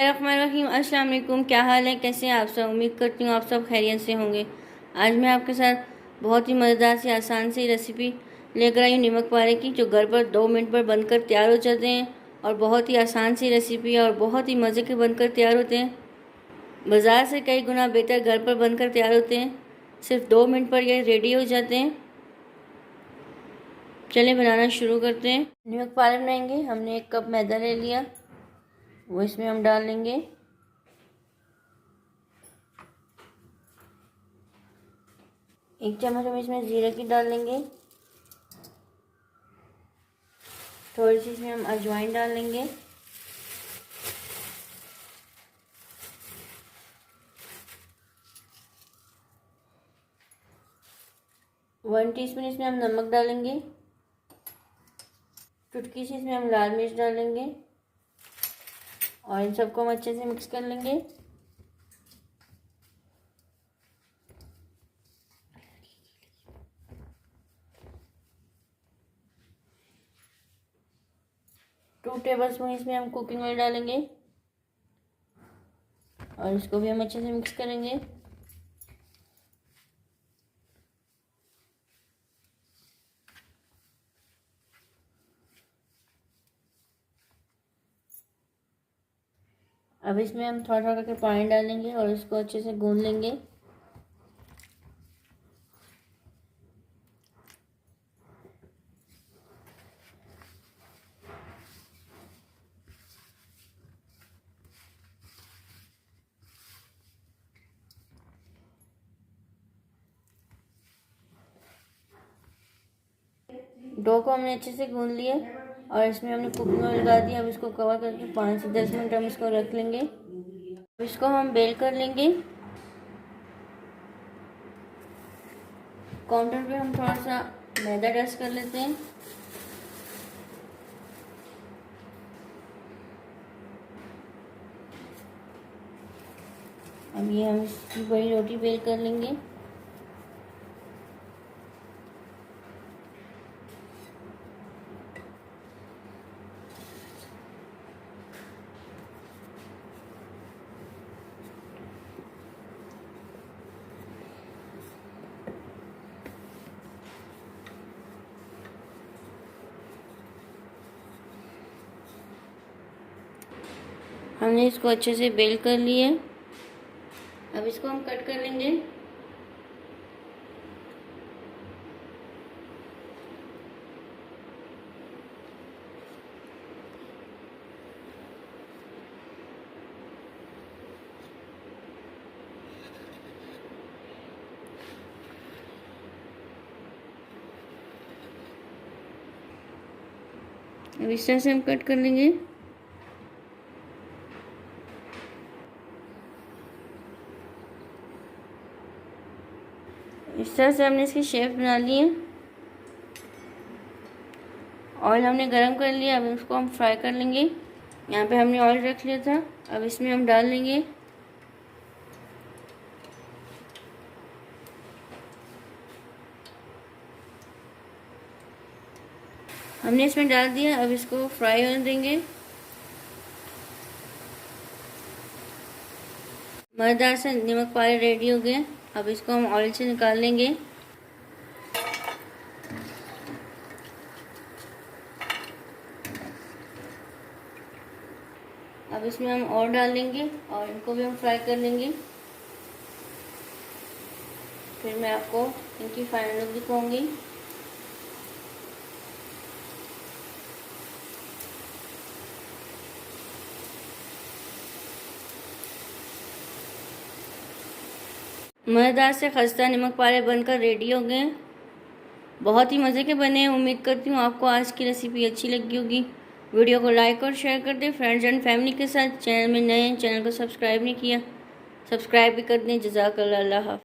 रहीम अस्सलाम वालेकुम। क्या हाल है, कैसे हैं आप सब? उम्मीद करती हूँ आप सब खैरियत से होंगे। आज मैं आपके साथ बहुत ही मज़ेदार सी आसान सी रेसिपी लेकर आई हूँ नमक पारे की, जो घर पर 2 मिनट पर बनकर तैयार हो जाते हैं। और बहुत ही आसान सी रेसिपी है और बहुत ही मज़े के बनकर तैयार होते हैं। बाज़ार से कई गुना बेहतर घर पर बनकर तैयार होते हैं। सिर्फ 2 मिनट पर ये रेडी हो जाते हैं। चलिए बनाना शुरू करते हैं। नमक पारे बनाएंगे। हमने 1 कप मैदा ले लिया, वो इसमें हम डाल लेंगे। 1 चम्मच हम इसमें जीरे की डाल लेंगे। थोड़ी सी इसमें हम अजवाइन डाल लेंगे। वन टीस्पून इसमें हम नमक डालेंगे। चुटकी से इसमें हम लाल मिर्च डालेंगे और इन सबको हम अच्छे से मिक्स कर लेंगे। टू टेबलस्पून इसमें हम कुकिंग ऑयल डालेंगे और इसको भी हम अच्छे से मिक्स करेंगे। अब इसमें हम थोड़ा थोड़ा करके पानी डालेंगे और इसको अच्छे से गूंद लेंगे। डो को हमने अच्छे से गूंद लिया और इसमें हमने कुकिंग ऑयल लगा दिया। अब इसको कवर करके 5 से 10 मिनट हम इसको रख लेंगे। अब इसको हम बेल कर लेंगे। काउंटर पे हम थोड़ा सा मैदा डस्ट कर लेते हैं। अब ये हम इसकी बड़ी रोटी बेल कर लेंगे। हमने इसको अच्छे से बेल कर लिया। अब इसको हम कट कर लेंगे। अब इस तरह से हम कट कर लेंगे। इस तरह से हमने इसकी शेप बना ली है। ऑयल हमने गरम कर लिया। अब इसको हम फ्राई कर लेंगे। यहाँ पे हमने ऑयल रख लिया था, अब इसमें हम डाल लेंगे। हमने इसमें डाल दिया। अब इसको फ्राई होने देंगे। मज़ेदार से नमक पारे रेडी हो गए। अब इसको हम ऑयल से निकाल लेंगे। अब इसमें हम और डाल लेंगे और इनको भी हम फ्राई कर लेंगे। फिर मैं आपको इनकी फाइनल लुक दिखाऊंगी। मज़ेदार से खस्ता नमक पारे बनकर रेडी हो गए। बहुत ही मज़े के बने हैं। उम्मीद करती हूँ आपको आज की रेसिपी अच्छी लगी होगी। वीडियो को लाइक और शेयर कर दें फ्रेंड्स एंड फैमिली के साथ। चैनल में नए हैं, चैनल को सब्सक्राइब नहीं किया, सब्सक्राइब भी कर दें। जज़ाकल्लाह। अल्लाह हाफ़िज़।